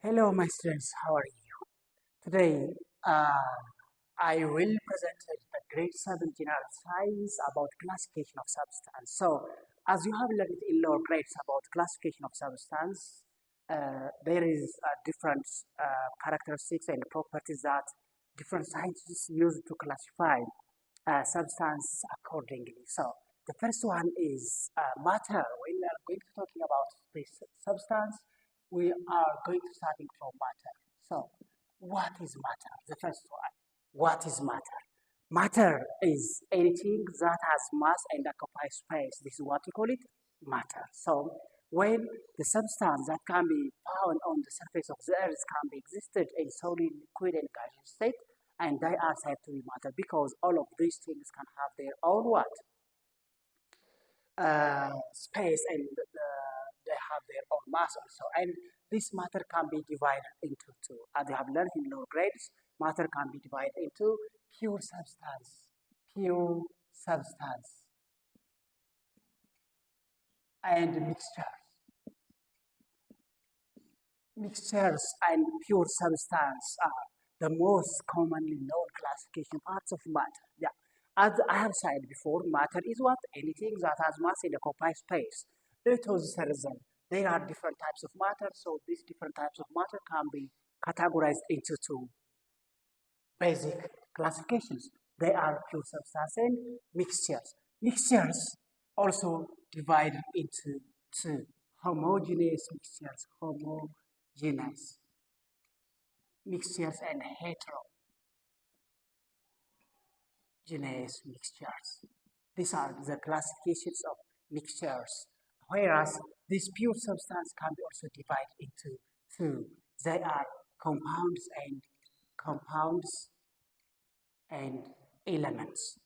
Hello, my students. How are you? Today, I will present the grade 7 general science about classification of substance. So, as you have learned in lower grades about classification of substance, there is different characteristics and properties that different scientists use to classify substance accordingly. So, the first one is matter. When we are going to talking about this substance, we are going to starting from matter. So, what is matter? The first one. What is matter? Matter is anything that has mass and occupies space. This is what we call it matter. So, when the substance that can be found on the surface of the earth can be existed in solid, liquid, and gaseous state, and they are said to be matter because all of these things can have their own what? Space and they have their own mass also. And this matter can be divided into two. As you have learned in lower grades, matter can be divided into pure substance, and mixture. Mixtures and pure substance are the most commonly known classification parts of matter. Yeah. As I have said before, matter is what? Anything that has mass and occupies space. It was the reason. There are different types of matter, so these different types of matter can be categorized into two basic classifications. They are pure substance and mixtures. Mixtures also divided into two homogeneous mixtures and heterogeneous mixtures. These are the classifications of mixtures. Whereas this pure substance can be also divided into two. They are compounds and compounds and elements.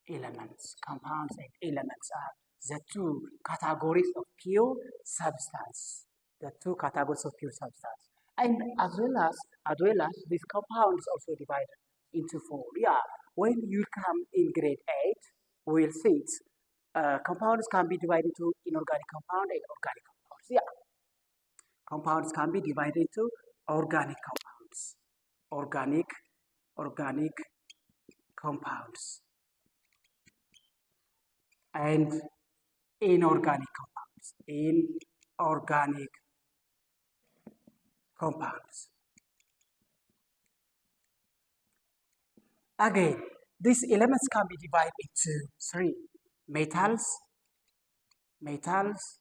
Compounds and elements are the two categories of pure substance. The two categories of pure substance. And as well as these compounds also divided into four. Yeah, when you come in grade 8, we'll see it. Compounds can be divided into inorganic compound and organic compounds. Yeah, compounds can be divided into organic compounds, organic, organic compounds, and inorganic compounds. Again, these elements can be divided into three: metals, metals,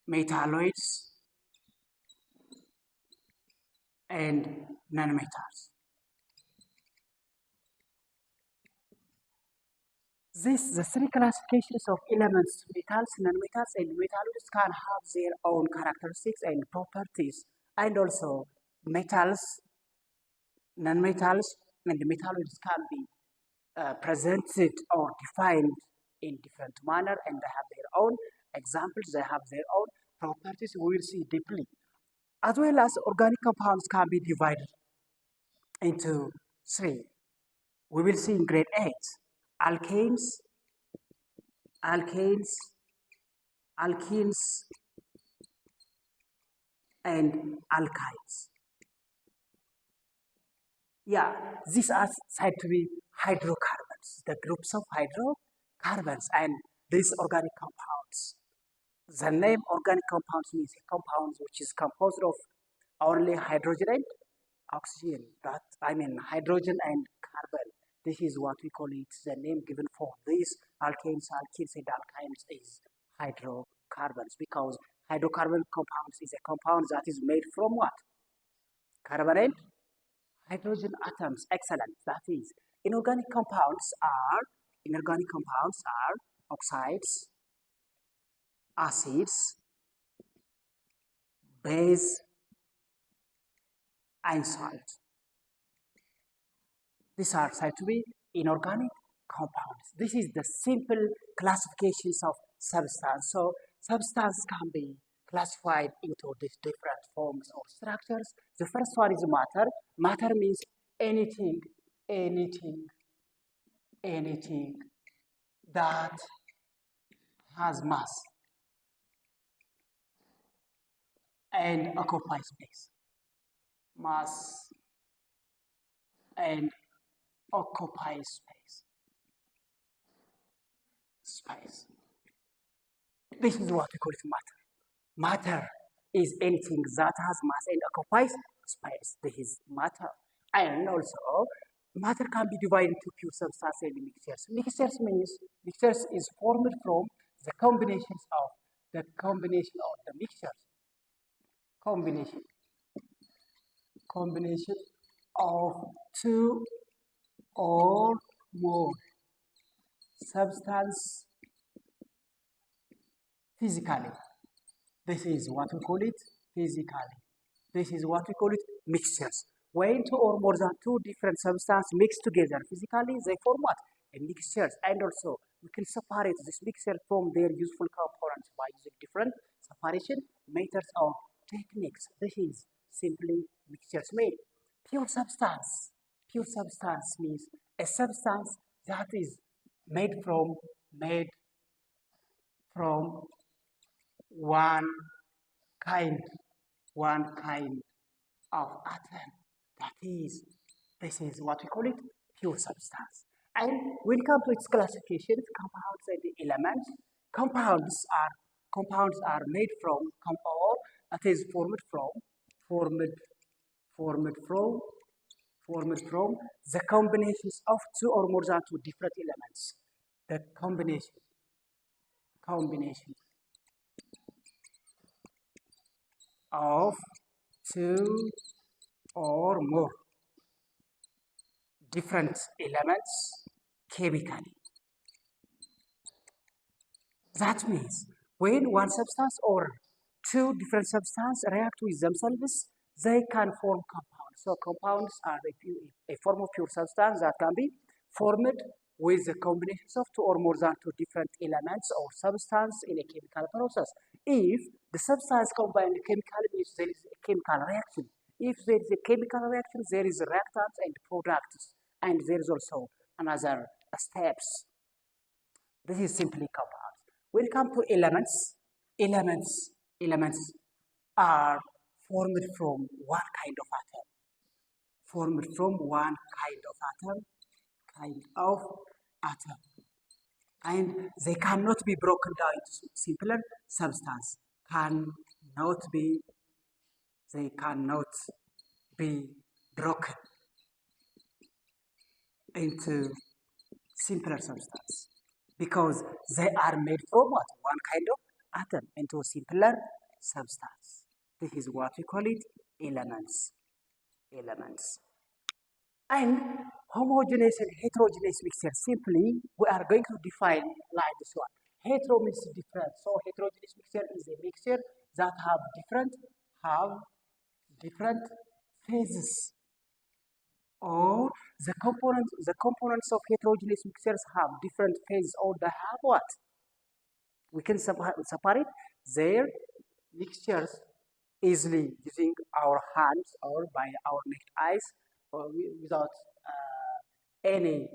metalloids, and nonmetals. The three classifications of elements, metals, nonmetals, and metalloids can have their own characteristics and properties. And also, metals, nonmetals, and metalloids can be presented or defined in different manner, and they have their own examples, they have their own properties we will see deeply. As well as organic compounds can be divided into three. We will see in grade 8 alkanes, alkanes, alkenes, and alkynes. Yeah, these are said to be hydrocarbons, the groups of hydrocarbons and these organic compounds. The name organic compounds means compounds which is composed of only hydrogen and oxygen. That I mean hydrogen and carbon. This is what we call it. The name given for these alkanes, alkenes, and alkynes is hydrocarbons because hydrocarbon compounds is a compound that is made from what? Carbon and hydrogen atoms. Excellent. That is inorganic compounds are oxides, acids, base, and salt. These are said to be inorganic compounds. This is the simple classifications of substance. So substance can be classified into these different forms or structures. The first one is matter. Matter means anything, anything, anything that has mass and occupy space. Mass and occupy space. Space. This is what we call it matter. Matter is anything that has mass and occupies space. This is matter. And also, matter can be divided into pure substance and mixtures. Mixtures is formed from the combination of the mixtures. Combination of two or more substance physically. This is what we call it physically. This is what we call it mixtures. When two or more than two different substances mix together physically, they form what? A mixtures. And also, we can separate this mixture from their useful components by using different separation methods or techniques. This is simply mixtures made. Pure substance. Pure substance means a substance that is made from one kind of atom. This is what we call it pure substance. And when it comes to its classification, compounds and elements, compounds are made from or that is formed from the combinations of two or more than two different elements. The combination of two or more different elements chemically. That means when one substance or two different substances react with themselves, they can form compounds. So compounds are a form of pure substance that can be formed with the combinations of two or more than two different elements or substance in a chemical process. If the substance combined chemically, means there is a chemical reaction. If there is a chemical reaction, there is reactants and products, and there is also another steps. This is simply compounds. When it comes to elements are formed from one kind of atom. And they cannot be broken down into simpler substance. They cannot be broken into simpler substance because they are made from what? One kind of atom into a simpler substance. This is what we call it elements. And homogeneous and heterogeneous mixture, simply we are going to define like this one. Hetero means different. So heterogeneous mixture is a mixture that have different phases. Or the components of heterogeneous mixtures have different phases, or they have what? We can separate their mixtures easily using our hands or by our naked eyes or without any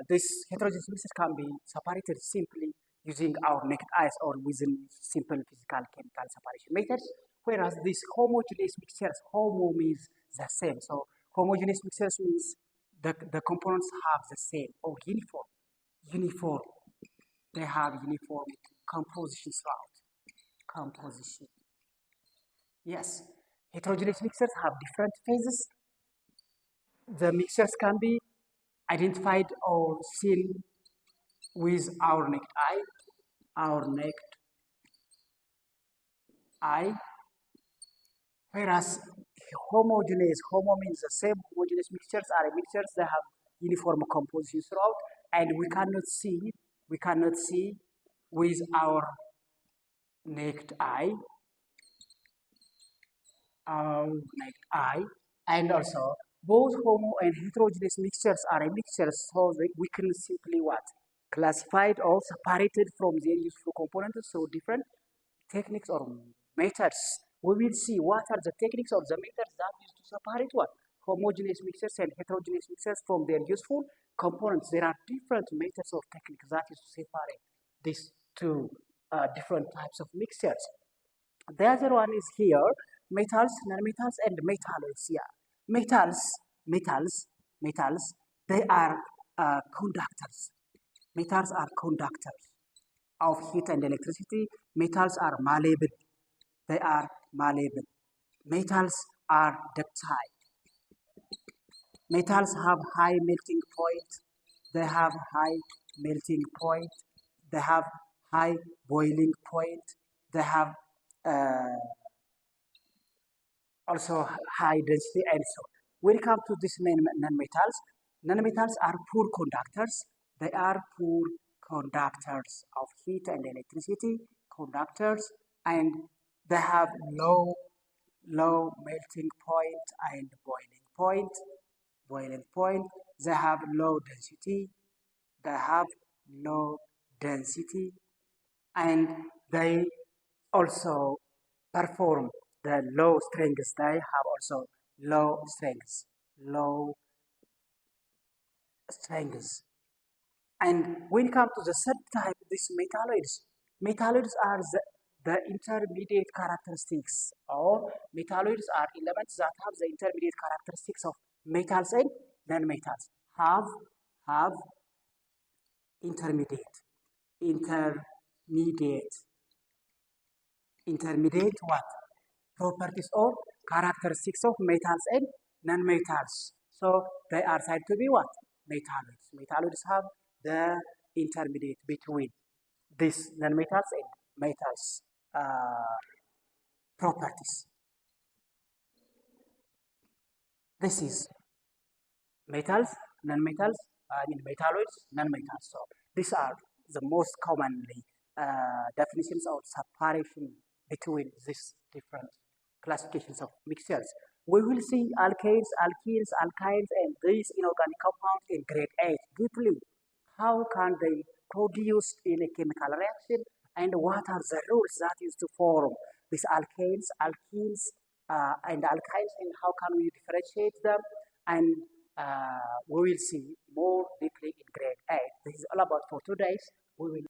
this heterogeneous mixtures can be separated simply using our naked eyes or within simple physical chemical separation methods. Whereas these homogeneous mixtures, homo means the same. So homogeneous mixtures means the components have the same or uniform. They have uniform composition throughout. Composition. Yes. Heterogeneous mixtures have different phases. The mixtures can be identified or seen with our naked eye. Whereas homo means the same. Homogeneous mixtures are mixtures that have uniform composition throughout, and we cannot see with our naked eye. And also both homo and heterogeneous mixtures are mixtures, so we can simply classified or separated from their useful components. So different techniques or methods. We will see what are the techniques or the methods that used to separate homogeneous mixtures and heterogeneous mixtures from their useful components. There are different methods or techniques that is to separate these two different types of mixtures. The other one is here, metals, nonmetals, and metalloids. Yeah, metals, metals, they are conductors. Metals are conductors of heat and electricity. Metals are malleable. They are malleable. Metals are ductile. Metals have high melting point. They have high melting point. They have high boiling point. They have uh, also high density and so. When it comes to this non-metals, non-metals are poor conductors. They are poor conductors of heat and electricity, conductors, and they have low melting point and boiling point. Boiling point. They have low density. They have low density, and they also perform the low strengths. They have also low strengths, low strengths. And when it comes to the subtype, these metalloids are the intermediate characteristics, or metalloids are elements that have the intermediate characteristics of metals and non-metals. Have intermediate, intermediate, intermediate what? Properties or characteristics of metals and non-metals. So they are said to be what? Metalloids. Metalloids have the intermediate between these non-metals and metals properties. This is metals, non-metals, metalloids, non-metals. So these are the most commonly definitions of separation between these different classifications of mixtures. We will see alkanes, alkenes, alkynes, and these inorganic compounds in grade 8 deeply. How can they produce in a chemical reaction, and what are the rules that is to form these alkanes, alkenes, and alkynes, and how can we differentiate them? And we will see more deeply in grade 8. This is all about for 2 days. We will